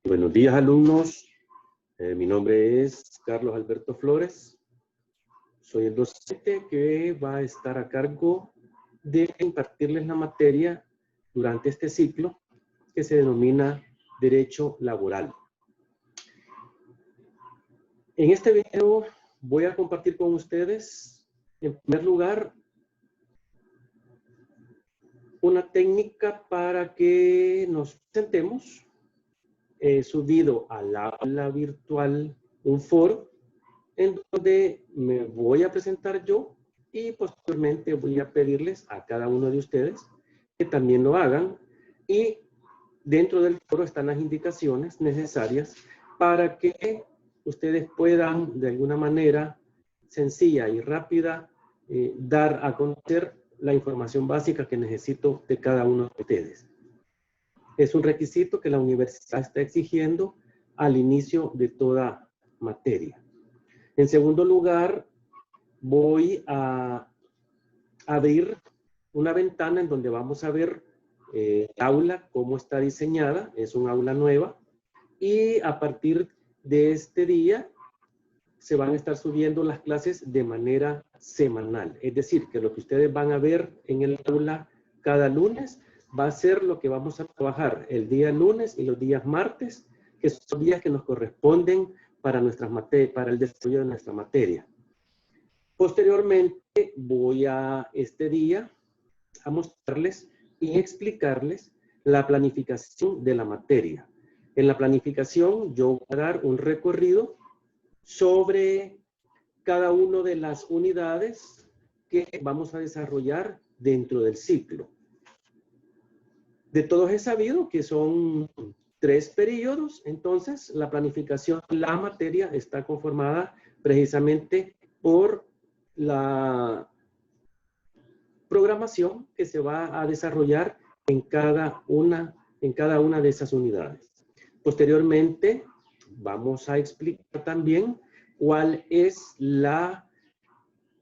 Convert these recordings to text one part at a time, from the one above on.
Buenos días, alumnos. Mi nombre es Carlos Alberto Flores. Soy el docente que va a estar a cargo de impartirles la materia durante este ciclo que se denomina Derecho Laboral. En este video voy a compartir con ustedes, en primer lugar, una técnica para que nos presentemos. He subido al aula virtual un foro en donde me voy a presentar yo y posteriormente voy a pedirles a cada uno de ustedes que también lo hagan, y dentro del foro están las indicaciones necesarias para que ustedes puedan de alguna manera sencilla y rápida dar a conocer la información básica que necesito de cada uno de ustedes. Es un requisito que la universidad está exigiendo al inicio de toda materia. En segundo lugar, voy a abrir una ventana en donde vamos a ver el aula, cómo está diseñada. Es un aula nueva. Y a partir de este día se van a estar subiendo las clases de manera semanal. Es decir, que lo que ustedes van a ver en el aula cada lunes va a ser lo que vamos a trabajar el día lunes y los días martes, que son días que nos corresponden para el desarrollo de nuestra materia. Posteriormente voy a este día a mostrarles y explicarles la planificación de la materia. En la planificación yo voy a dar un recorrido sobre cada una de las unidades que vamos a desarrollar dentro del ciclo. De todos he sabido que son 3 periodos, entonces la planificación de la materia está conformada precisamente por la programación que se va a desarrollar en cada una de esas unidades. Posteriormente vamos a explicar también cuál es la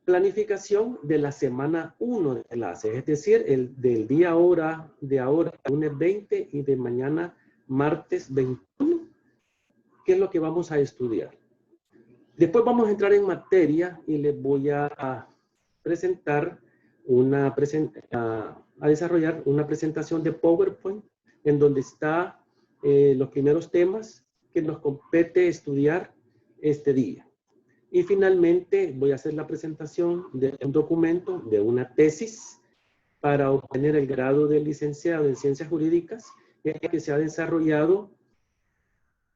planificación de la semana 1 de clases, es decir, del día de ahora, lunes 20, y de mañana, martes 21, qué es lo que vamos a estudiar. Después vamos a entrar en materia y les voy a presentar a desarrollar una presentación de PowerPoint en donde están los primeros temas que nos compete estudiar este día. Y finalmente voy a hacer la presentación de un documento, de una tesis, para obtener el grado de licenciado en Ciencias Jurídicas, en el que se ha desarrollado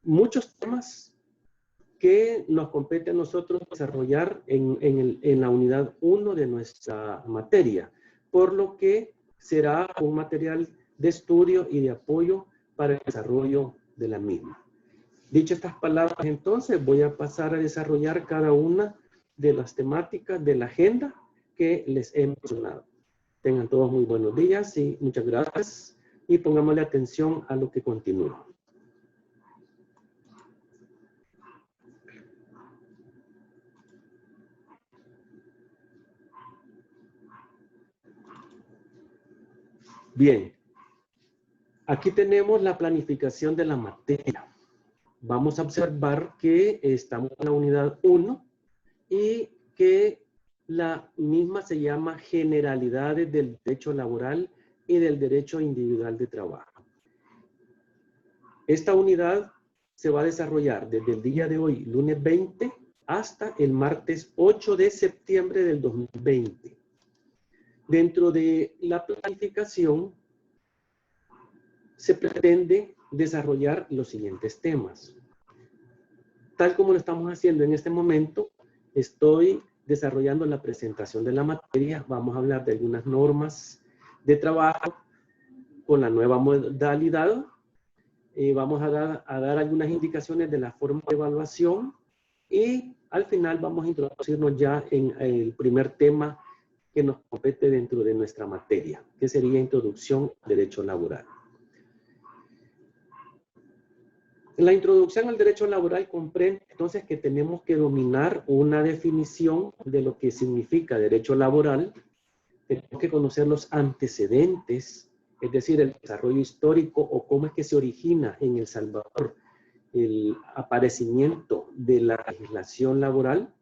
muchos temas que nos compete a nosotros desarrollar en la unidad 1 de nuestra materia, por lo que será un material de estudio y de apoyo para el desarrollo de la misma. Dicho estas palabras, entonces voy a pasar a desarrollar cada una de las temáticas de la agenda que les he mencionado. Tengan todos muy buenos días y muchas gracias, y pongámosle atención a lo que continúa. Bien, aquí tenemos la planificación de la materia. Vamos a observar que estamos en la unidad 1 y que la misma se llama Generalidades del Derecho Laboral y del Derecho Individual de Trabajo. Esta unidad se va a desarrollar desde el día de hoy, lunes 20, hasta el martes 8 de septiembre del 2020. Dentro de la planificación se pretende desarrollar los siguientes temas. Tal como lo estamos haciendo en este momento, estoy desarrollando la presentación de la materia. Vamos a hablar de algunas normas de trabajo con la nueva modalidad. Vamos a dar algunas indicaciones de la forma de evaluación y al final vamos a introducirnos ya en el primer tema que nos compete dentro de nuestra materia, que sería Introducción al Derecho Laboral. La introducción al derecho laboral comprende entonces que tenemos que dominar una definición de lo que significa derecho laboral. Tenemos que conocer los antecedentes, es decir, el desarrollo histórico o cómo es que se origina en El Salvador el aparecimiento de la legislación laboral.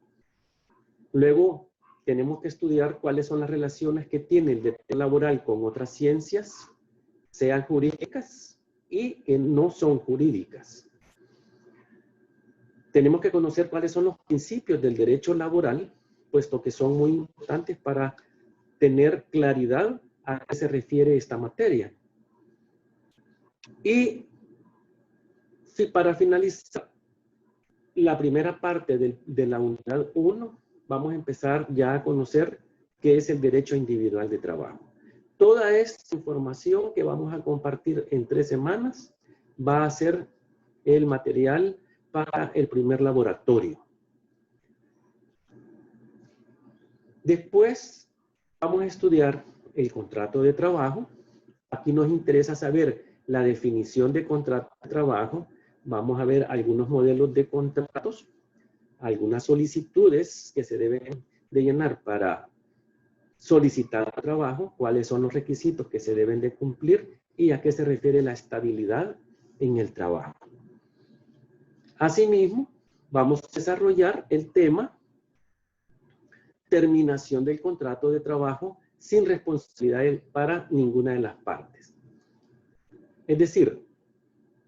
Luego tenemos que estudiar cuáles son las relaciones que tiene el derecho laboral con otras ciencias, sean jurídicas y que no son jurídicas. Tenemos que conocer cuáles son los principios del derecho laboral, puesto que son muy importantes para tener claridad a qué se refiere esta materia. Y para finalizar la primera parte de la unidad 1, vamos a empezar ya a conocer qué es el derecho individual de trabajo. Toda esta información que vamos a compartir en 3 semanas va a ser el material para el primer laboratorio. Después vamos a estudiar el contrato de trabajo. Aquí nos interesa saber la definición de contrato de trabajo. Vamos a ver algunos modelos de contratos, algunas solicitudes que se deben de llenar para solicitar trabajo, cuáles son los requisitos que se deben de cumplir y a qué se refiere la estabilidad en el trabajo. Asimismo, vamos a desarrollar el tema terminación del contrato de trabajo sin responsabilidad para ninguna de las partes. Es decir,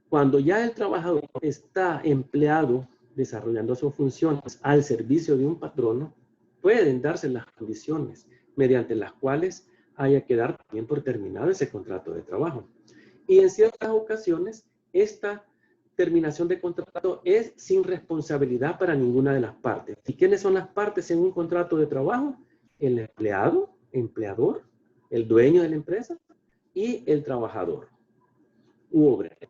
cuando ya el trabajador está empleado desarrollando sus funciones al servicio de un patrono, pueden darse las condiciones mediante las cuales haya que dar también por terminado ese contrato de trabajo. Y en ciertas ocasiones, esta terminación de contrato es sin responsabilidad para ninguna de las partes. ¿Y quiénes son las partes en un contrato de trabajo? El empleado, empleador, el dueño de la empresa y el trabajador u obrero.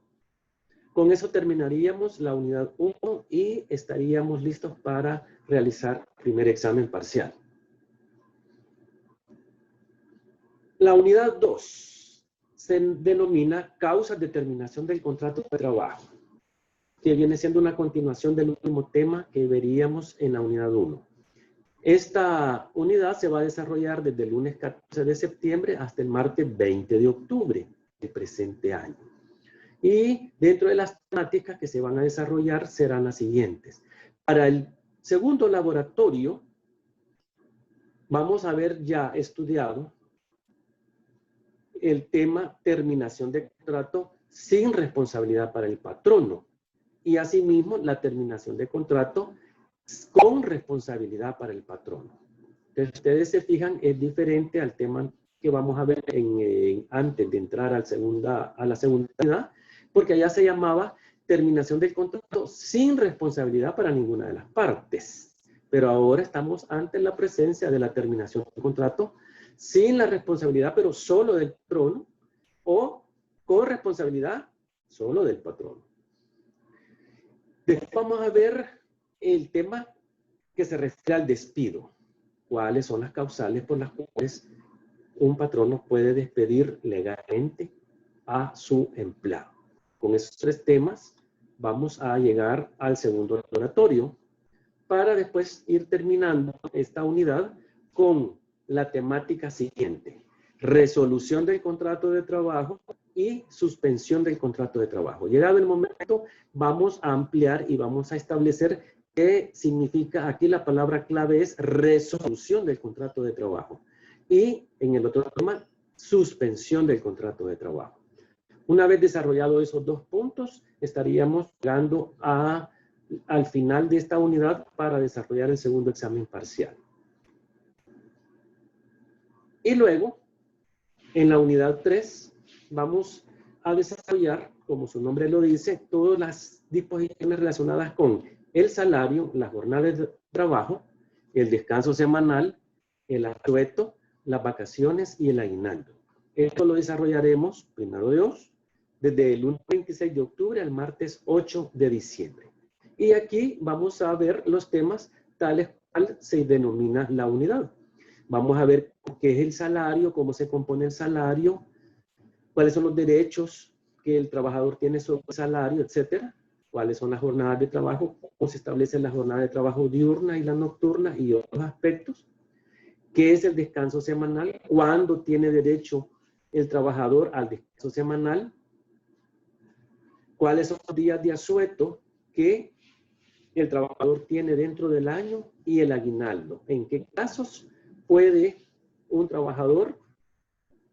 Con eso terminaríamos la unidad 1 y estaríamos listos para realizar el primer examen parcial. La unidad 2 se denomina causas de terminación del contrato de trabajo, que viene siendo una continuación del último tema que veríamos en la unidad 1. Esta unidad se va a desarrollar desde el lunes 14 de septiembre hasta el martes 20 de octubre del presente año. Y dentro de las temáticas que se van a desarrollar serán las siguientes. Para el segundo laboratorio, vamos a haber ya estudiado el tema terminación de contrato sin responsabilidad para el patrono. Y asimismo, la terminación de contrato con responsabilidad para el patrono. Entonces, ustedes se fijan, es diferente al tema que vamos a ver antes de entrar a la segunda unidad, porque allá se llamaba terminación del contrato sin responsabilidad para ninguna de las partes. Pero ahora estamos ante la presencia de la terminación del contrato sin la responsabilidad, pero solo del patrono, o con responsabilidad solo del patrono. Después vamos a ver el tema que se refiere al despido. ¿Cuáles son las causales por las cuales un patrono puede despedir legalmente a su empleado? Con esos 3 temas vamos a llegar al segundo laboratorio para después ir terminando esta unidad con la temática siguiente: resolución del contrato de trabajo y suspensión del contrato de trabajo. Llegado el momento, vamos a ampliar y vamos a establecer qué significa. Aquí la palabra clave es resolución del contrato de trabajo. Y en el otro tema, suspensión del contrato de trabajo. Una vez desarrollado esos 2 puntos, estaríamos llegando al final de esta unidad para desarrollar el segundo examen parcial. Y luego, en la unidad 3, vamos a desarrollar, como su nombre lo dice, todas las disposiciones relacionadas con el salario, las jornadas de trabajo, el descanso semanal, el asueto, las vacaciones y el aguinaldo. Esto lo desarrollaremos, primero Dios, desde el lunes 26 de octubre al martes 8 de diciembre. Y aquí vamos a ver los temas tales cual se denomina la unidad. Vamos a ver qué es el salario, cómo se compone el salario, cuáles son los derechos que el trabajador tiene sobre el salario, etcétera. cuáles son las jornadas de trabajo, cómo se establece la jornada de trabajo diurna y la nocturna y otros aspectos. ¿Qué es el descanso semanal? ¿Cuándo tiene derecho el trabajador al descanso semanal? ¿Cuáles son los días de asueto que el trabajador tiene dentro del año y el aguinaldo? ¿En qué casos puede un trabajador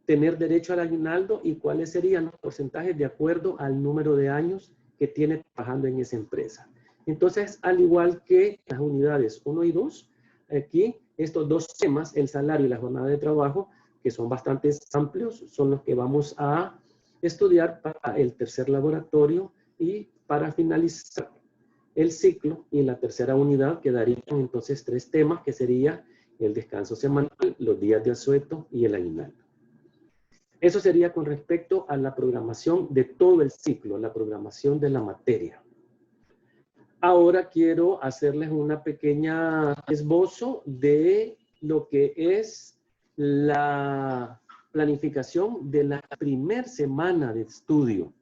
tener derecho al aguinaldo y cuáles serían los porcentajes de acuerdo al número de años que tiene trabajando en esa empresa? Entonces, al igual que las unidades 1 y 2, aquí estos dos temas, el salario y la jornada de trabajo, que son bastante amplios, son los que vamos a estudiar para el tercer laboratorio y para finalizar el ciclo y la tercera unidad quedarían entonces 3 temas que sería el descanso semanal, los días de asueto y el aguinaldo. Eso sería con respecto a la programación de todo el ciclo, la programación de la materia. Ahora quiero hacerles una pequeña esbozo de lo que es la planificación de la primera semana de estudio.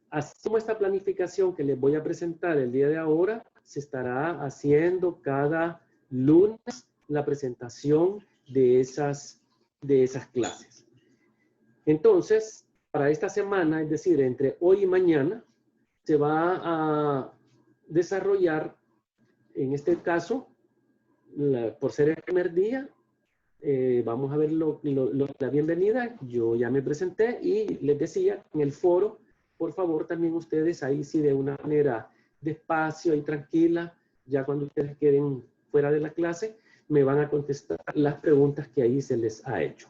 Así como esta planificación que les voy a presentar el día de ahora, se estará haciendo cada lunes la presentación de esas clases. Entonces, para esta semana, es decir, entre hoy y mañana, se va a desarrollar, en este caso, por ser el primer día, vamos a ver la bienvenida. Yo ya me presenté y les decía en el foro, por favor, también ustedes ahí sí de una manera despacio y tranquila, ya cuando ustedes queden fuera de la clase, me van a contestar las preguntas que ahí se les ha hecho.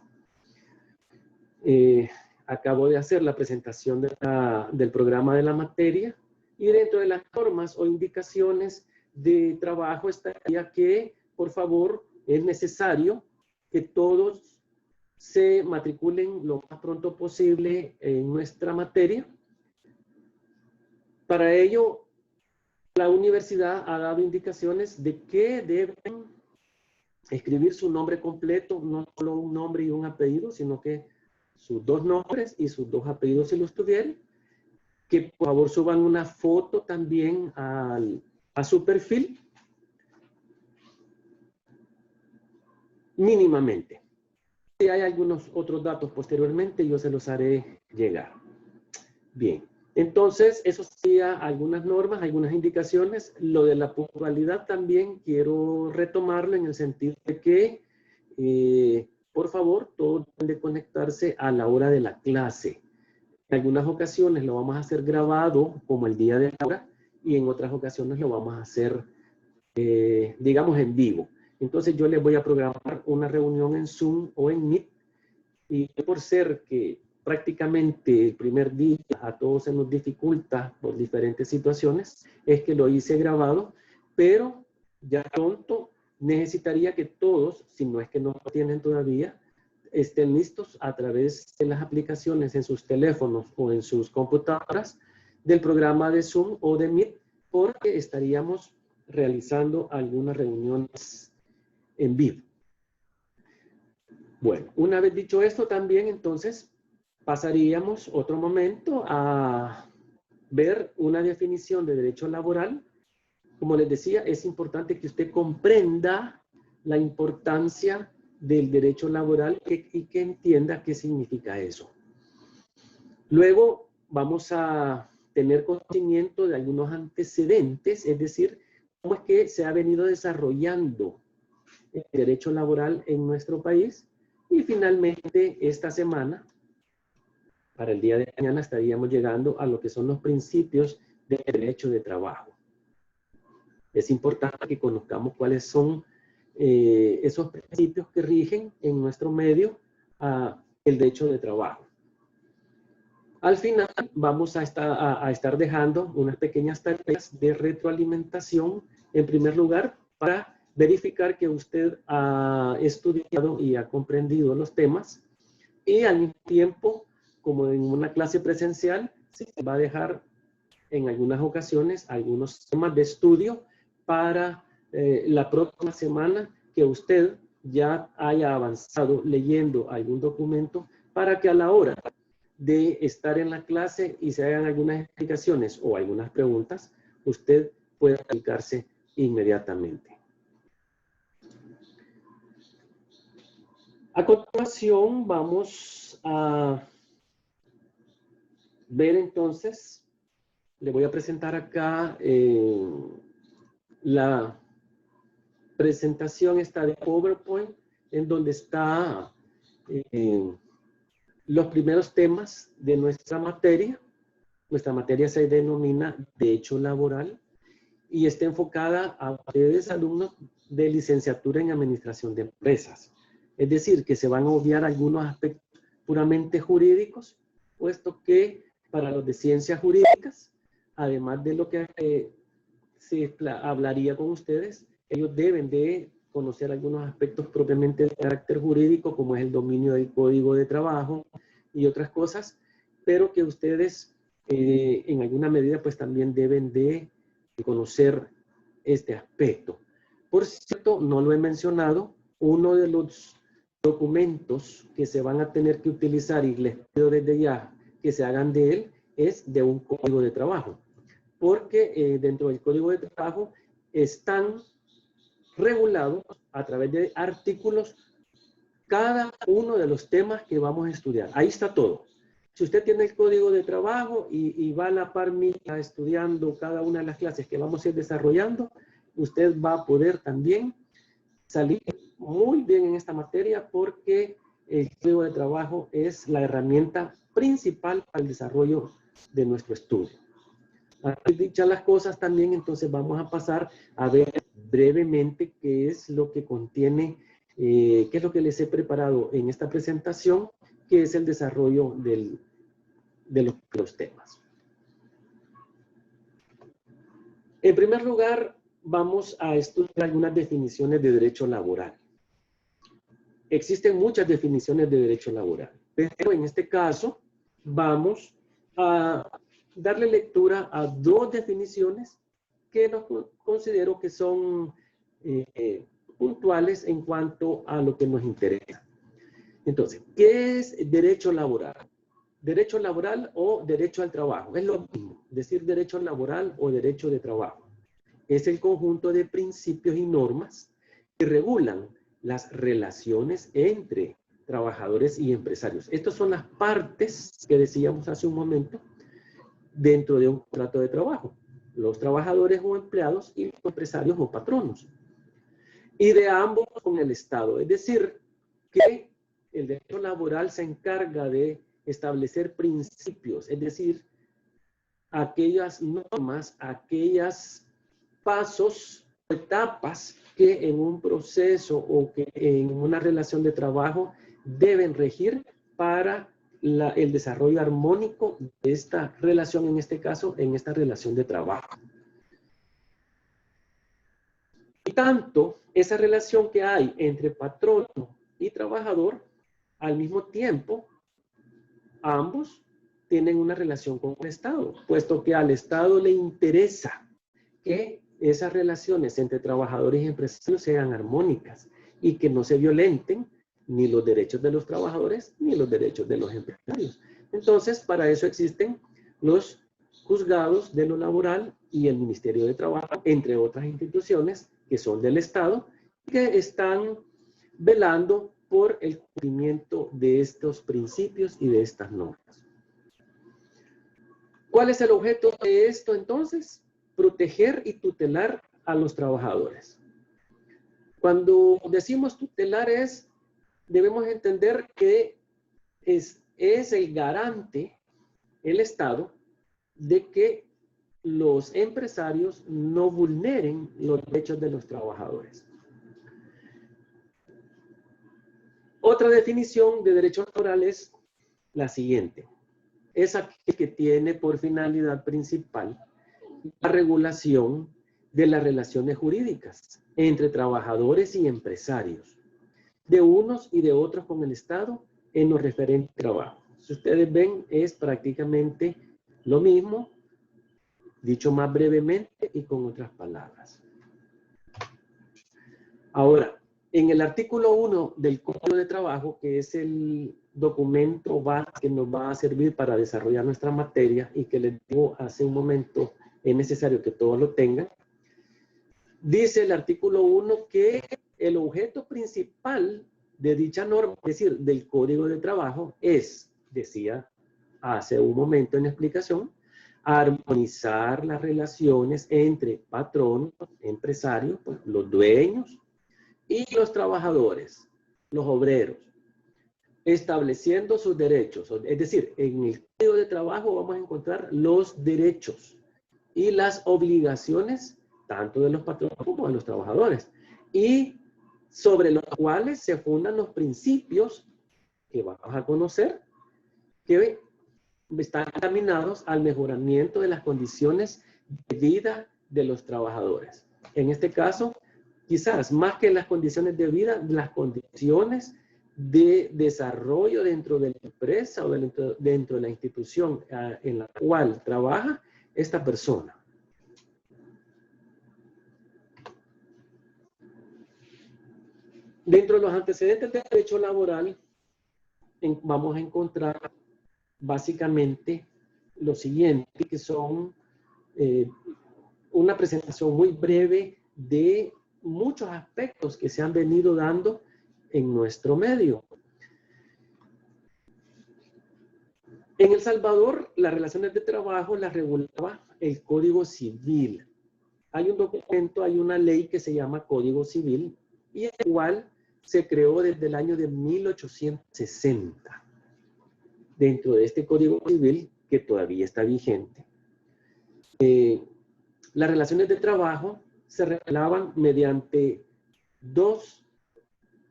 Acabo de hacer la presentación del programa de la materia y dentro de las normas o indicaciones de trabajo estaría que, por favor, es necesario que todos se matriculen lo más pronto posible en nuestra materia. Para ello, la universidad ha dado indicaciones de que deben escribir su nombre completo, no solo un nombre y un apellido, sino que sus 2 nombres y sus 2 apellidos si los tuvieran, que por favor suban una foto también a su perfil, mínimamente. Si hay algunos otros datos posteriormente, yo se los haré llegar. Bien, entonces eso sería algunas normas, algunas indicaciones. Lo de la puntualidad también quiero retomarlo en el sentido de que por favor, todos deben de conectarse a la hora de la clase. En algunas ocasiones lo vamos a hacer grabado, como el día de ahora, y en otras ocasiones lo vamos a hacer, digamos, en vivo. Entonces yo les voy a programar una reunión en Zoom o en Meet, y por ser que prácticamente el primer día a todos se nos dificulta por diferentes situaciones, es que lo hice grabado, pero ya pronto necesitaría que todos, si no es que no lo tienen todavía, estén listos a través de las aplicaciones en sus teléfonos o en sus computadoras del programa de Zoom o de Meet, porque estaríamos realizando algunas reuniones en vivo. Bueno, una vez dicho esto también, entonces pasaríamos otro momento a ver una definición de derecho laboral. Como les decía, es importante que usted comprenda la importancia del derecho laboral y que entienda qué significa eso. Luego vamos a tener conocimiento de algunos antecedentes, es decir, cómo es que se ha venido desarrollando el derecho laboral en nuestro país. Y finalmente, esta semana, para el día de mañana, estaríamos llegando a lo que son los principios del derecho de trabajo. Es importante que conozcamos cuáles son esos principios que rigen en nuestro medio el derecho de trabajo. Al final vamos a estar dejando unas pequeñas tareas de retroalimentación, en primer lugar, para verificar que usted ha estudiado y ha comprendido los temas, y al mismo tiempo, como en una clase presencial, se va a dejar en algunas ocasiones algunos temas de estudio para la próxima semana que usted ya haya avanzado leyendo algún documento, para que a la hora de estar en la clase y se hagan algunas explicaciones o algunas preguntas, usted pueda aplicarse inmediatamente. A continuación vamos a ver entonces, le voy a presentar acá la presentación esta de PowerPoint, en donde está los primeros temas de nuestra materia. Nuestra materia se denomina Derecho Laboral y está enfocada a ustedes, alumnos de licenciatura en Administración de Empresas. Es decir, que se van a obviar algunos aspectos puramente jurídicos, puesto que para los de ciencias jurídicas, además de lo que se hablaría con ustedes, ellos deben de conocer algunos aspectos propiamente de carácter jurídico, como es el dominio del Código de Trabajo y otras cosas, pero que ustedes en alguna medida pues también deben de conocer este aspecto. Por cierto, no lo he mencionado, uno de los documentos que se van a tener que utilizar, y les pido desde ya que se hagan de él, es de un código de trabajo, porque dentro del código de trabajo están regulados a través de artículos cada uno de los temas que vamos a estudiar. Ahí está todo. Si usted tiene el código de trabajo y va a la par mía estudiando cada una de las clases que vamos a ir desarrollando, usted va a poder también salir muy bien en esta materia, porque el código de trabajo es la herramienta principal para el desarrollo de nuestro estudio. Dichas las cosas también, entonces vamos a pasar a ver brevemente qué es lo que contiene, qué es lo que les he preparado en esta presentación, que es el desarrollo de los temas. En primer lugar, vamos a estudiar algunas definiciones de derecho laboral. Existen muchas definiciones de derecho laboral, pero en este caso vamos a darle lectura a dos definiciones que considero que son puntuales en cuanto a lo que nos interesa. Entonces, ¿qué es derecho laboral? Derecho laboral o derecho al trabajo. Es lo mismo, decir derecho laboral o derecho de trabajo. Es el conjunto de principios y normas que regulan las relaciones entre trabajadores y empresarios. Estas son las partes que decíamos hace un momento dentro de un contrato de trabajo. Los trabajadores o empleados y los empresarios o patronos. Y de ambos con el Estado. Es decir, que el derecho laboral se encarga de establecer principios, es decir, aquellas normas, aquellos pasos, etapas que en un proceso o que en una relación de trabajo deben regir para el desarrollo armónico de esta relación, en este caso, en esta relación de trabajo. Y tanto esa relación que hay entre patrono y trabajador, al mismo tiempo, ambos tienen una relación con el Estado, puesto que al Estado le interesa que esas relaciones entre trabajadores y empresarios sean armónicas y que no se violenten ni los derechos de los trabajadores ni los derechos de los empresarios. Entonces, para eso existen los juzgados de lo laboral y el Ministerio de Trabajo, entre otras instituciones que son del Estado, que están velando por el cumplimiento de estos principios y de estas normas. ¿Cuál es el objeto de esto entonces? Proteger y tutelar a los trabajadores. Cuando decimos tutelar debemos entender que es el garante, el Estado, de que los empresarios no vulneren los derechos de los trabajadores. Otra definición de derecho laboral es la siguiente. Es aquel que tiene por finalidad principal la regulación de las relaciones jurídicas entre trabajadores y empresarios, de unos y de otros con el Estado en lo referente al trabajo. Si ustedes ven, es prácticamente lo mismo, dicho más brevemente y con otras palabras. Ahora, en el artículo 1 del Código de Trabajo, que es el documento base que nos va a servir para desarrollar nuestra materia y que les digo hace un momento es necesario que todos lo tengan. Dice el artículo 1 que el objeto principal de dicha norma, es decir, del Código de Trabajo, es, decía hace un momento en la explicación, armonizar las relaciones entre patronos, empresarios, los dueños y los trabajadores, los obreros, estableciendo sus derechos. Es decir, en el Código de Trabajo vamos a encontrar los derechos y las obligaciones tanto de los patronos como de los trabajadores, y sobre los cuales se fundan los principios que vamos a conocer, que están encaminados al mejoramiento de las condiciones de vida de los trabajadores. En este caso, quizás más que las condiciones de vida, las condiciones de desarrollo dentro de la empresa o dentro de la institución en la cual trabaja esta persona. Dentro de los antecedentes del derecho laboral, vamos a encontrar básicamente lo siguiente, que son una presentación muy breve de muchos aspectos que se han venido dando en nuestro medio. En El Salvador, las relaciones de trabajo las regulaba el Código Civil. Hay un documento, hay una ley que se llama Código Civil, y el cual se creó desde el año de 1860. Dentro de este Código Civil, que todavía está vigente, las relaciones de trabajo se regulaban mediante dos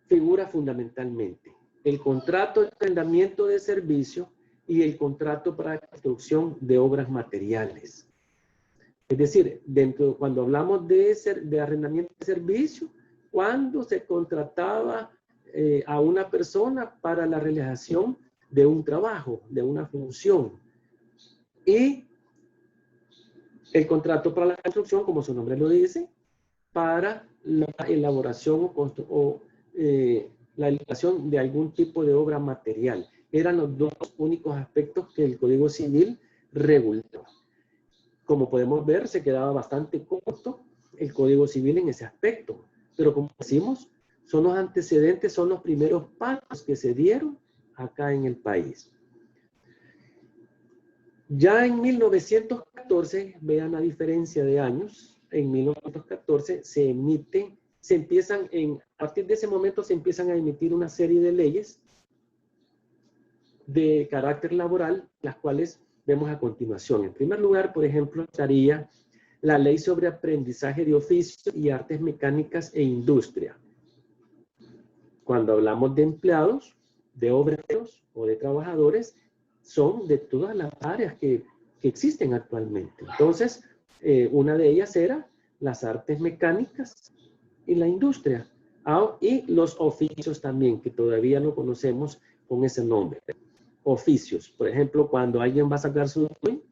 figuras fundamentalmente: el contrato de arrendamiento de servicio y el contrato para la construcción de obras materiales. Es decir, cuando hablamos de arrendamiento de servicio, cuando se contrataba a una persona para la realización de un trabajo, de una función. Y el contrato para la construcción, como su nombre lo dice, para la elaboración la elaboración de algún tipo de obra material. Eran los dos únicos aspectos que el Código Civil regulaba. Como podemos ver, se quedaba bastante corto el Código Civil en ese aspecto. Pero como decimos, son los antecedentes, son los primeros pasos que se dieron acá en el país. Ya en 1914, vean la diferencia de años, en 1914 a partir de ese momento se empiezan a emitir una serie de leyes de carácter laboral, las cuales vemos a continuación. En primer lugar, por ejemplo, estaría la Ley sobre Aprendizaje de Oficios y Artes Mecánicas e Industria. Cuando hablamos de empleados, de obreros o de trabajadores, son de todas las áreas que existen actualmente. Entonces, una de ellas era las artes mecánicas y la industria. Y los oficios también, que todavía no conocemos con ese nombre. Oficios. Por ejemplo, cuando alguien va a sacar su DNI,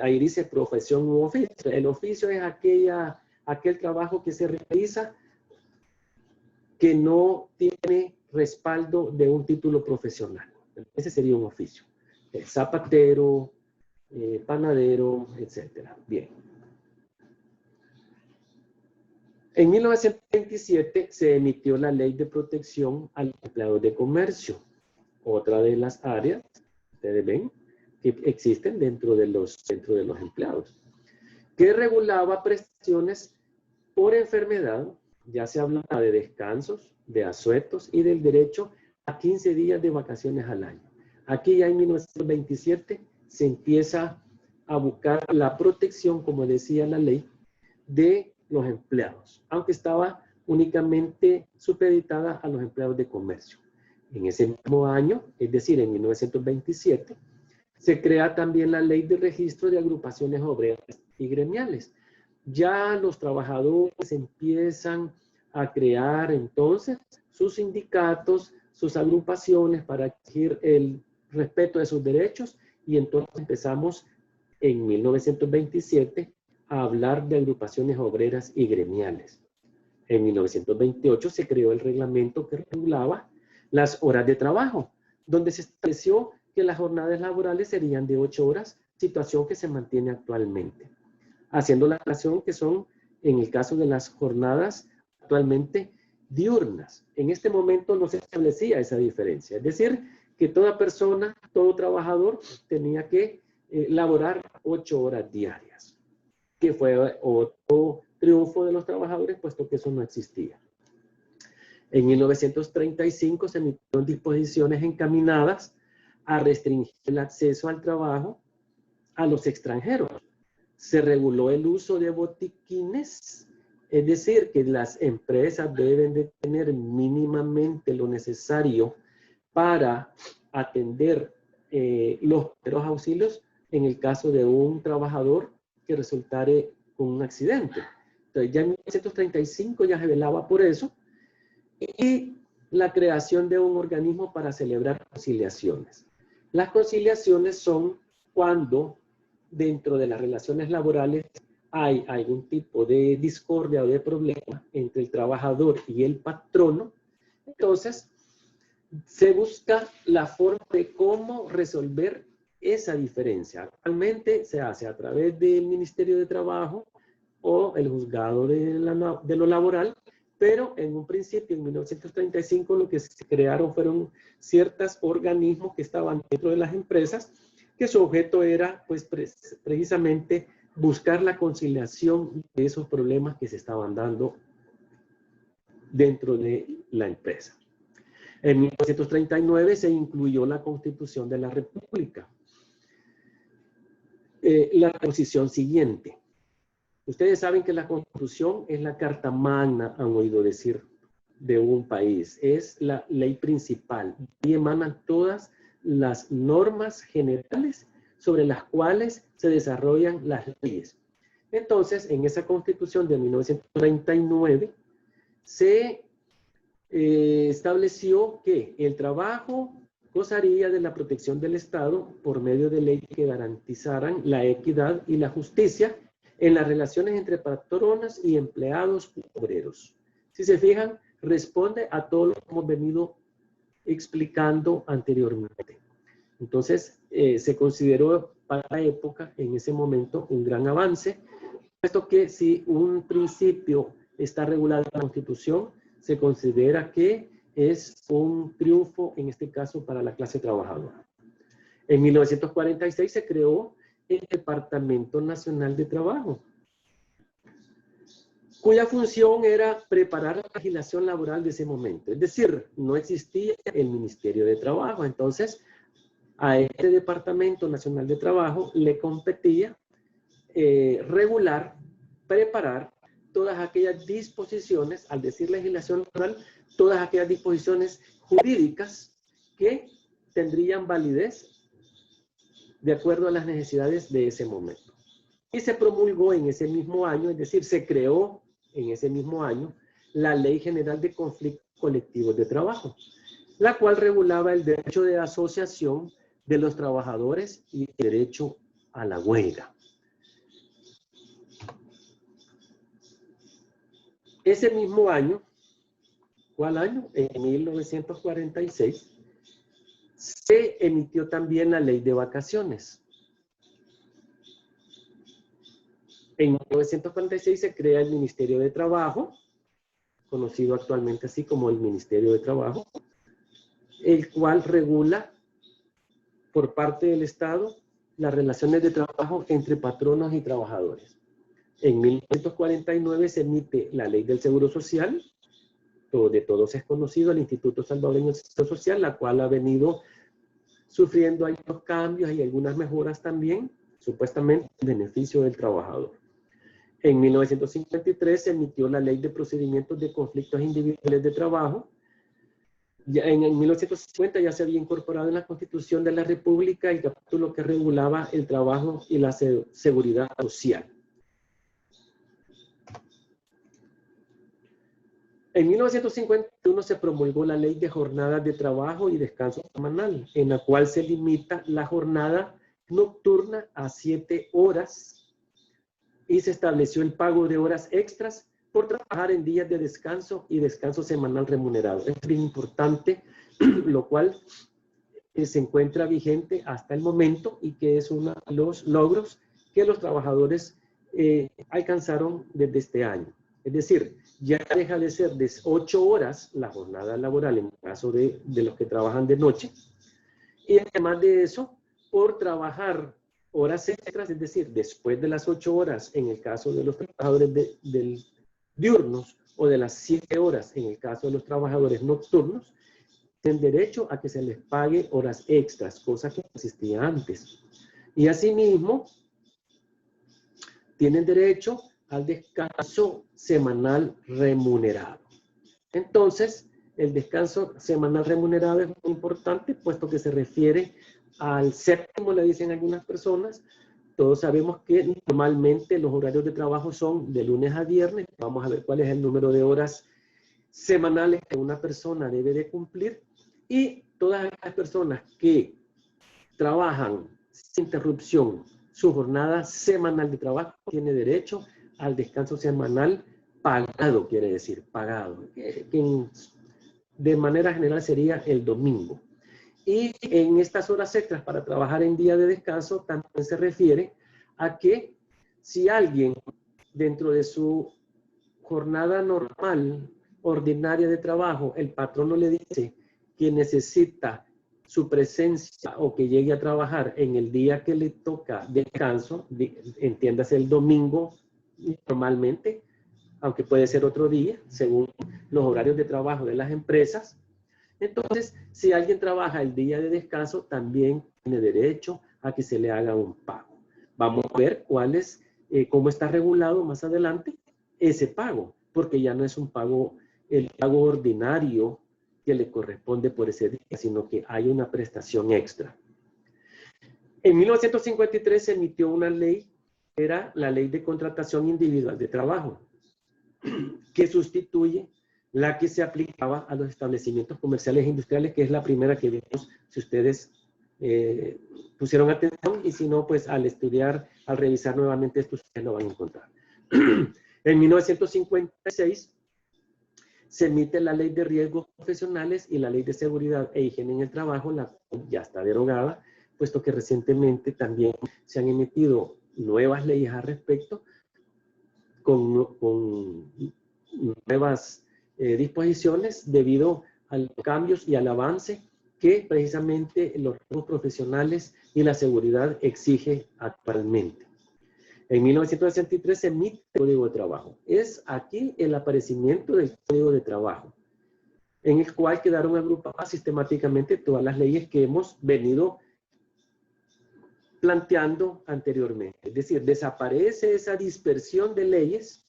ahí dice profesión u oficio. El oficio es aquel trabajo que se realiza que no tiene respaldo de un título profesional. Ese sería un oficio. El zapatero, panadero, etc. Bien. En 1927 se emitió la Ley de Protección al Empleado de Comercio. Otra de las áreas, ustedes ven, que existen dentro de los empleados, que regulaba prestaciones por enfermedad. Ya se hablaba de descansos, de asuetos y del derecho a 15 días de vacaciones al año. Aquí ya en 1927 se empieza a buscar la protección, como decía la ley, de los empleados, aunque estaba únicamente supeditada a los empleados de comercio. En ese mismo año, es decir, en 1927, se crea también la Ley de Registro de Agrupaciones Obreras y Gremiales. Ya los trabajadores empiezan a crear entonces sus sindicatos, sus agrupaciones para exigir el respeto de sus derechos, y entonces empezamos en 1927 a hablar de agrupaciones obreras y gremiales. En 1928 se creó el reglamento que regulaba las horas de trabajo, donde se estableció que las jornadas laborales serían de 8 horas situación que se mantiene actualmente, haciendo la relación que son, en el caso de las jornadas actualmente diurnas. En este momento no se establecía esa diferencia, es decir, que toda persona, todo trabajador tenía que laborar 8 horas diarias, que fue otro triunfo de los trabajadores, puesto que eso no existía. En 1935 se emitieron disposiciones encaminadas a restringir el acceso al trabajo a los extranjeros. Se reguló el uso de botiquines, es decir, que las empresas deben de tener mínimamente lo necesario para atender los primeros auxilios en el caso de un trabajador que resultare con un accidente. Entonces ya en 1935 ya se velaba por eso, y la creación de un organismo para celebrar conciliaciones. Las conciliaciones son cuando dentro de las relaciones laborales hay algún tipo de discordia o de problema entre el trabajador y el patrono. Entonces, se busca la forma de cómo resolver esa diferencia. Actualmente se hace a través del Ministerio de Trabajo o el Juzgado de lo Laboral, pero en un principio, en 1935, lo que se crearon fueron ciertos organismos que estaban dentro de las empresas, que su objeto era, pues, precisamente buscar la conciliación de esos problemas que se estaban dando dentro de la empresa. En 1939 se incluyó la Constitución de la República. La posición siguiente. Ustedes saben que la Constitución es la carta magna, han oído decir, de un país. Es la ley principal. Y emanan todas las normas generales sobre las cuales se desarrollan las leyes. Entonces, en esa Constitución de 1939 se estableció que el trabajo gozaría de la protección del Estado por medio de leyes que garantizaran la equidad y la justicia en las relaciones entre patronas y empleados obreros. Si se fijan, responde a todo lo que hemos venido explicando anteriormente. Entonces, se consideró para la época, en ese momento, un gran avance, puesto que si un principio está regulado en la Constitución, se considera que es un triunfo, en este caso, para la clase trabajadora. En 1946 se creó el Departamento Nacional de Trabajo, cuya función era preparar la legislación laboral de ese momento. Es decir, no existía el Ministerio de Trabajo. Entonces, a este Departamento Nacional de Trabajo le competía regular, preparar todas aquellas disposiciones, al decir legislación laboral, todas aquellas disposiciones jurídicas que tendrían validez de acuerdo a las necesidades de ese momento. Y se promulgó en ese mismo año, es decir, se creó en ese mismo año la Ley General de Conflictos Colectivos de Trabajo, la cual regulaba el derecho de asociación de los trabajadores y el derecho a la huelga. Ese mismo año, ¿cuál año? En 1946, se emitió también la Ley de Vacaciones. En 1946 se crea el Ministerio de Trabajo, conocido actualmente así como el Ministerio de Trabajo, el cual regula por parte del Estado las relaciones de trabajo entre patronos y trabajadores. En 1949 se emite la Ley del Seguro Social, de todos es conocido, el Instituto Salvadoreño de Seguro Social, la cual ha venido sufriendo algunos cambios y algunas mejoras también, supuestamente en beneficio del trabajador. En 1953 se emitió la Ley de Procedimientos de Conflictos Individuales de Trabajo. Ya en 1950 ya se había incorporado en la Constitución de la República el capítulo que regulaba el trabajo y la seguridad social. En 1951 se promulgó la Ley de Jornadas de Trabajo y Descanso Semanal, en la cual se limita la jornada nocturna a 7 horas y se estableció el pago de horas extras por trabajar en días de descanso y descanso semanal remunerado. Es bien importante, lo cual se encuentra vigente hasta el momento y que es uno de los logros que los trabajadores alcanzaron desde este año. Es decir, ya deja de ser de 8 horas la jornada laboral en el caso de los que trabajan de noche. Y además de eso, por trabajar horas extras, es decir, después de las 8 horas en el caso de los trabajadores diurnos o de las 7 horas en el caso de los trabajadores nocturnos, tienen derecho a que se les pague horas extras, cosa que no existía antes. Y asimismo, tienen derecho al descanso semanal remunerado. Entonces, el descanso semanal remunerado es muy importante, puesto que se refiere al séptimo, le dicen algunas personas. Todos sabemos que normalmente los horarios de trabajo son de lunes a viernes. Vamos a ver cuál es el número de horas semanales que una persona debe de cumplir. Y todas las personas que trabajan sin interrupción su jornada semanal de trabajo tiene derecho al descanso semanal pagado, quiere decir, pagado. Que de manera general sería el domingo. Y en estas horas extras para trabajar en día de descanso también se refiere a que si alguien dentro de su jornada normal, ordinaria de trabajo, el patrono le dice que necesita su presencia o que llegue a trabajar en el día que le toca descanso, entiéndase el domingo normalmente, aunque puede ser otro día, según los horarios de trabajo de las empresas. Entonces, si alguien trabaja el día de descanso, también tiene derecho a que se le haga un pago. Vamos a ver cómo está regulado más adelante ese pago, porque ya no es un pago, el pago ordinario que le corresponde por ese día, sino que hay una prestación extra. En 1953 se emitió una ley, era la Ley de Contratación Individual de Trabajo, que sustituye la que se aplicaba a los establecimientos comerciales e industriales, que es la primera que vimos, si ustedes pusieron atención, y si no, pues al estudiar, al revisar nuevamente esto, ustedes lo van a encontrar. En 1956 se emite la Ley de Riesgos Profesionales y la Ley de Seguridad e Higiene en el Trabajo, la cual ya está derogada, puesto que recientemente también se han emitido nuevas leyes al respecto, con nuevas disposiciones debido a los cambios y al avance que precisamente los riesgos profesionales y la seguridad exige actualmente. En 1963 se emite el Código de Trabajo. Es aquí el aparecimiento del Código de Trabajo, en el cual quedaron agrupadas sistemáticamente todas las leyes que hemos venido planteando anteriormente. Es decir, desaparece esa dispersión de leyes,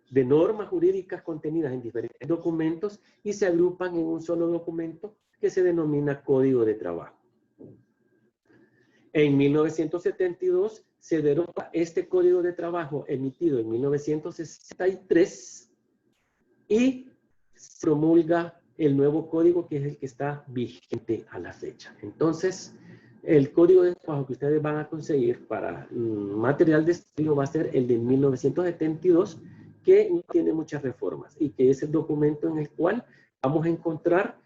de normas jurídicas contenidas en diferentes documentos y se agrupan en un solo documento que se denomina Código de Trabajo. En 1972 se deroga este Código de Trabajo emitido en 1963 y se promulga el nuevo código, que es el que está vigente a la fecha. Entonces, el Código de Trabajo que ustedes van a conseguir para material de estudio va a ser el de 1972, que no tiene muchas reformas y que es el documento en el cual vamos a encontrar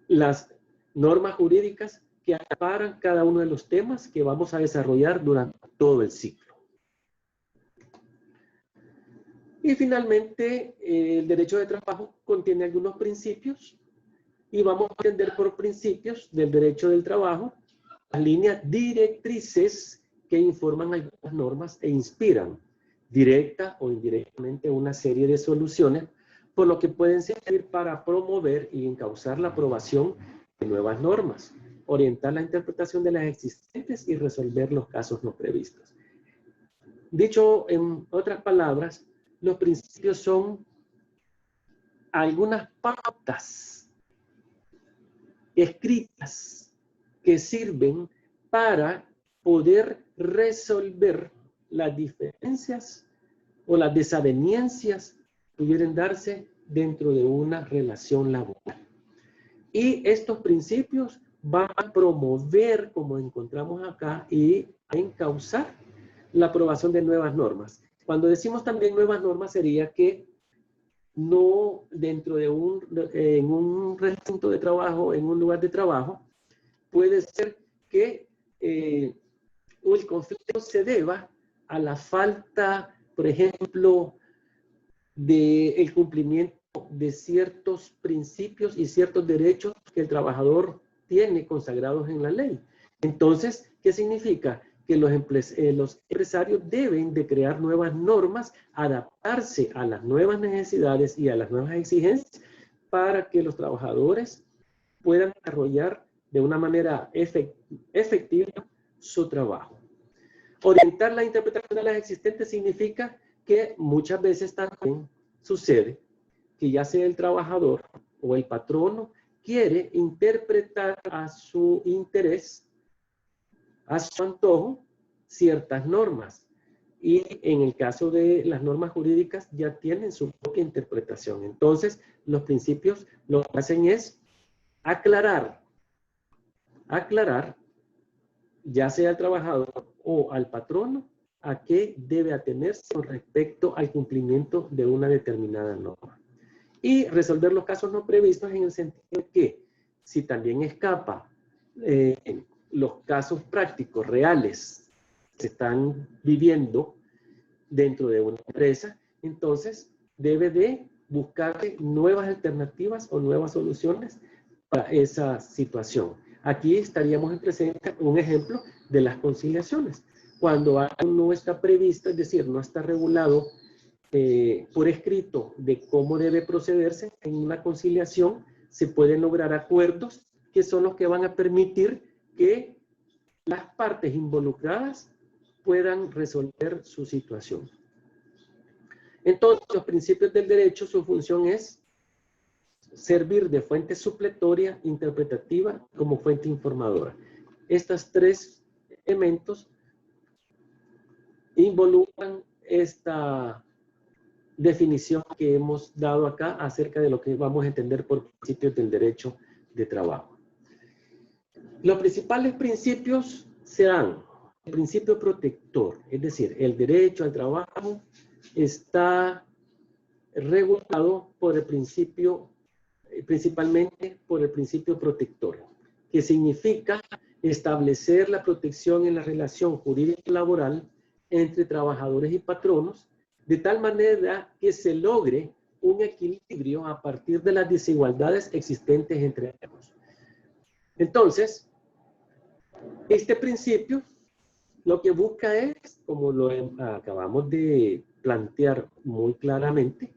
las normas jurídicas que amparan cada uno de los temas que vamos a desarrollar durante todo el ciclo. Y finalmente, el derecho de trabajo contiene algunos principios y vamos a entender por principios del derecho del trabajo las líneas directrices que informan algunas normas e inspiran directa o indirectamente una serie de soluciones, por lo que pueden servir para promover y encauzar la aprobación de nuevas normas, orientar la interpretación de las existentes y resolver los casos no previstos. Dicho en otras palabras, los principios son algunas pautas escritas que sirven para poder resolver las diferencias o las desavenencias que pudieran darse dentro de una relación laboral. Y estos principios van a promover, como encontramos acá, y a encauzar la aprobación de nuevas normas. Cuando decimos también nuevas normas, sería que no dentro de en un recinto de trabajo, en un lugar de trabajo, puede ser que el conflicto se deba a la falta, por ejemplo, del cumplimiento de ciertos principios y ciertos derechos que el trabajador tiene consagrados en la ley. Entonces, ¿qué significa? Que los empresarios deben de crear nuevas normas, adaptarse a las nuevas necesidades y a las nuevas exigencias para que los trabajadores puedan desarrollar de una manera efectiva su trabajo. Orientar la interpretación de las existentes significa que muchas veces también sucede que ya sea el trabajador o el patrono quiere interpretar a su interés, a su antojo, ciertas normas. Y en el caso de las normas jurídicas ya tienen su propia interpretación. Entonces, los principios lo que hacen es aclarar, ya sea al trabajador o al patrono, a qué debe atenerse con respecto al cumplimiento de una determinada norma. Y resolver los casos no previstos en el sentido de que si también escapa los casos prácticos reales que se están viviendo dentro de una empresa, entonces debe de buscar nuevas alternativas o nuevas soluciones para esa situación. Aquí estaríamos en presencia un ejemplo de las conciliaciones. Cuando algo no está previsto, es decir, no está regulado por escrito de cómo debe procederse en una conciliación, se pueden lograr acuerdos que son los que van a permitir que las partes involucradas puedan resolver su situación. Entonces, los principios del derecho, su función es servir de fuente supletoria, interpretativa, como fuente informadora. Estos tres elementos involucran esta definición que hemos dado acá acerca de lo que vamos a entender por principios del derecho de trabajo. Los principales principios serán el principio protector, es decir, el derecho al trabajo está regulado por el principio, principalmente por el principio protector, que significa establecer la protección en la relación jurídica laboral entre trabajadores y patronos, de tal manera que se logre un equilibrio a partir de las desigualdades existentes entre ellos. Entonces, este principio lo que busca es, como lo acabamos de plantear muy claramente,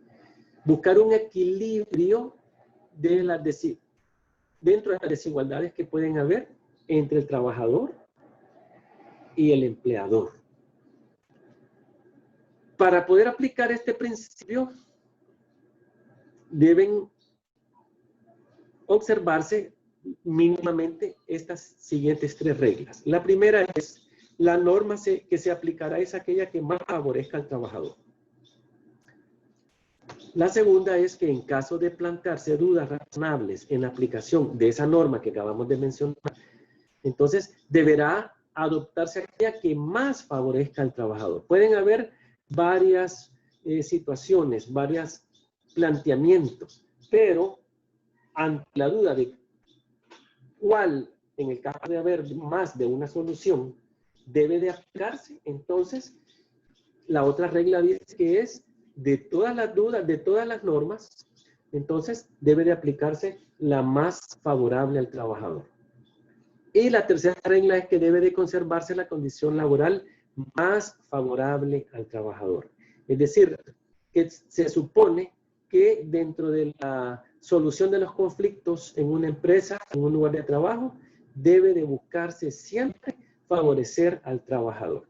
buscar un equilibrio de dentro de las desigualdades que pueden haber entre el trabajador y el empleador. Para poder aplicar este principio, deben observarse mínimamente estas siguientes tres reglas. La primera es, la norma que se aplicará es aquella que más favorezca al trabajador. La segunda es que en caso de plantearse dudas razonables en la aplicación de esa norma que acabamos de mencionar, entonces deberá adoptarse aquella que más favorezca al trabajador. Pueden haber varias situaciones, varios planteamientos, pero ante la duda de cuál, en el caso de haber más de una solución, debe de aplicarse, entonces la otra regla dice que es de todas las dudas, de todas las normas, entonces debe de aplicarse la más favorable al trabajador. Y la tercera regla es que debe de conservarse la condición laboral más favorable al trabajador. Es decir, que se supone que dentro de la solución de los conflictos en una empresa, en un lugar de trabajo, debe de buscarse siempre favorecer al trabajador.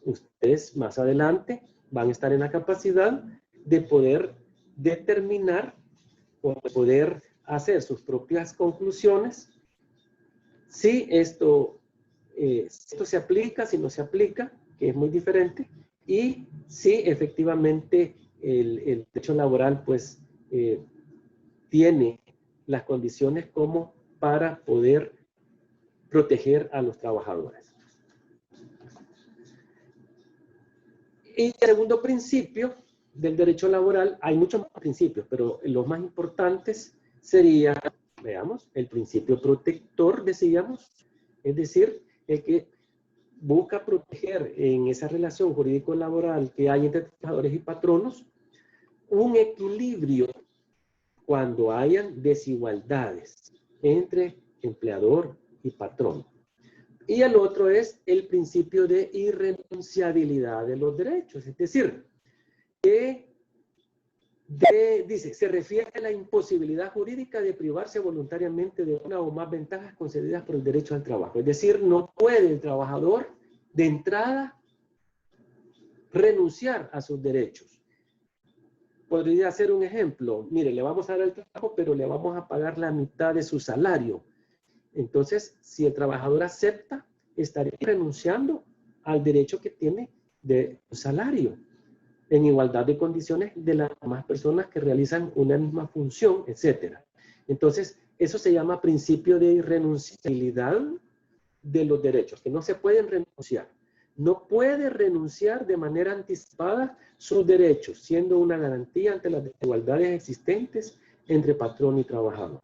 Ustedes más adelante van a estar en la capacidad de poder determinar o de poder hacer sus propias conclusiones si esto se aplica, si no se aplica, que es muy diferente, y si efectivamente el derecho laboral pues tiene las condiciones como para poder proteger a los trabajadores. Y el segundo principio del derecho laboral hay muchos más principios, pero los más importantes serían, veamos, el principio protector, decíamos, es decir, el que busca proteger en esa relación jurídico-laboral que hay entre trabajadores y patronos un equilibrio cuando hayan desigualdades entre empleador y patrón. Y el otro es el principio de irrenunciabilidad de los derechos, es decir, que dice, se refiere a la imposibilidad jurídica de privarse voluntariamente de una o más ventajas concedidas por el derecho al trabajo. Es decir, no puede el trabajador de entrada renunciar a sus derechos. Podría ser un ejemplo, mire, le vamos a dar el trabajo, pero le vamos a pagar la mitad de su salario. Entonces, si el trabajador acepta, estaría renunciando al derecho que tiene de salario, en igualdad de condiciones de las demás personas que realizan una misma función, etc. Entonces, eso se llama principio de irrenunciabilidad de los derechos, que no se pueden renunciar. No puede renunciar de manera anticipada sus derechos, siendo una garantía ante las desigualdades existentes entre patrón y trabajador.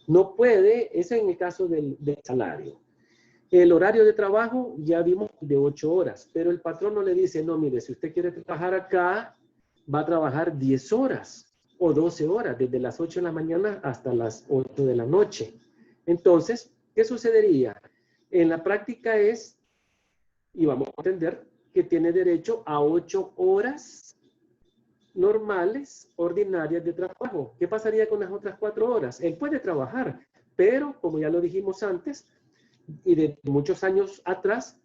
No puede, eso en el caso del salario. El horario de trabajo ya vimos de 8 horas, pero el patrón no le dice, no, mire, si usted quiere trabajar acá, va a trabajar 10 horas o 12 horas, desde las 8 de la mañana hasta las 8 de la noche. Entonces, ¿qué sucedería? En la práctica es, y vamos a entender, que tiene derecho a 8 horas normales, ordinarias de trabajo. ¿Qué pasaría con las otras 4 horas? Él puede trabajar, pero como ya lo dijimos antes, y de muchos años atrás,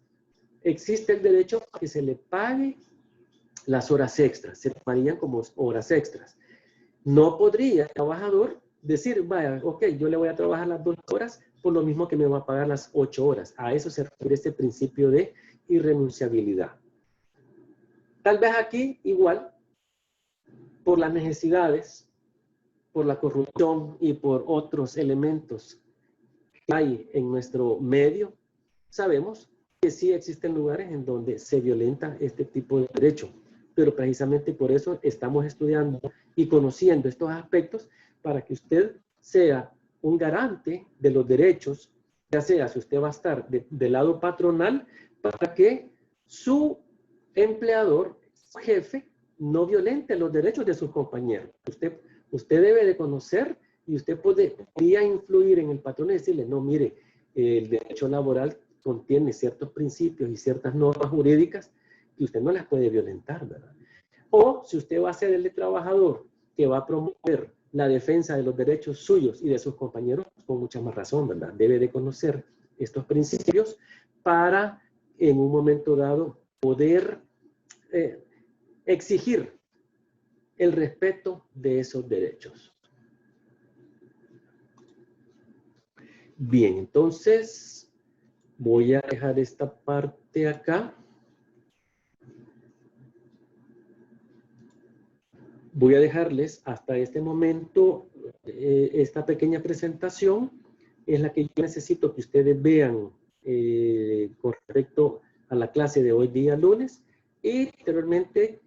existe el derecho a que se le pague las horas extras, se llamarían como horas extras. No podría el trabajador decir, vaya, ok, yo le voy a trabajar las 2 horas por lo mismo que me va a pagar las 8 horas. A eso se refiere este principio de irrenunciabilidad. Tal vez aquí, igual, por las necesidades, por la corrupción y por otros elementos que hay en nuestro medio, sabemos que sí existen lugares en donde se violenta este tipo de derecho, pero precisamente por eso estamos estudiando y conociendo estos aspectos para que usted sea un garante de los derechos, ya sea si usted va a estar del lado patronal, para que su empleador, su jefe, no violente los derechos de sus compañeros. Usted debe de conocer y usted podría influir en el patrón y decirle, no, mire, el derecho laboral contiene ciertos principios y ciertas normas jurídicas que usted no las puede violentar, ¿verdad? O si usted va a ser el trabajador que va a promover la defensa de los derechos suyos y de sus compañeros, con mucha más razón, ¿verdad? Debe de conocer estos principios para, en un momento dado, poder exigir el respeto de esos derechos. Bien, entonces voy a dejar esta parte acá. Voy a dejarles hasta este momento esta pequeña presentación. Es la que yo necesito que ustedes vean con respecto a la clase de hoy día lunes. Y posteriormente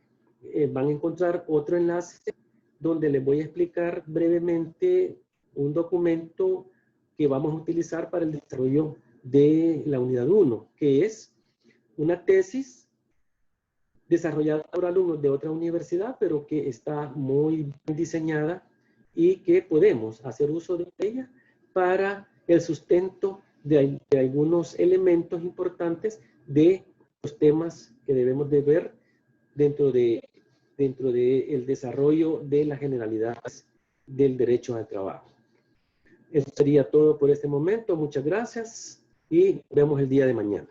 van a encontrar otro enlace donde les voy a explicar brevemente un documento que vamos a utilizar para el desarrollo de la unidad 1, que es una tesis desarrollada por alumnos de otra universidad, pero que está muy bien diseñada y que podemos hacer uso de ella para el sustento de algunos elementos importantes de los temas que debemos de ver dentro de el desarrollo de las generalidades del derecho al trabajo. Eso sería todo por este momento. Muchas gracias y nos vemos el día de mañana.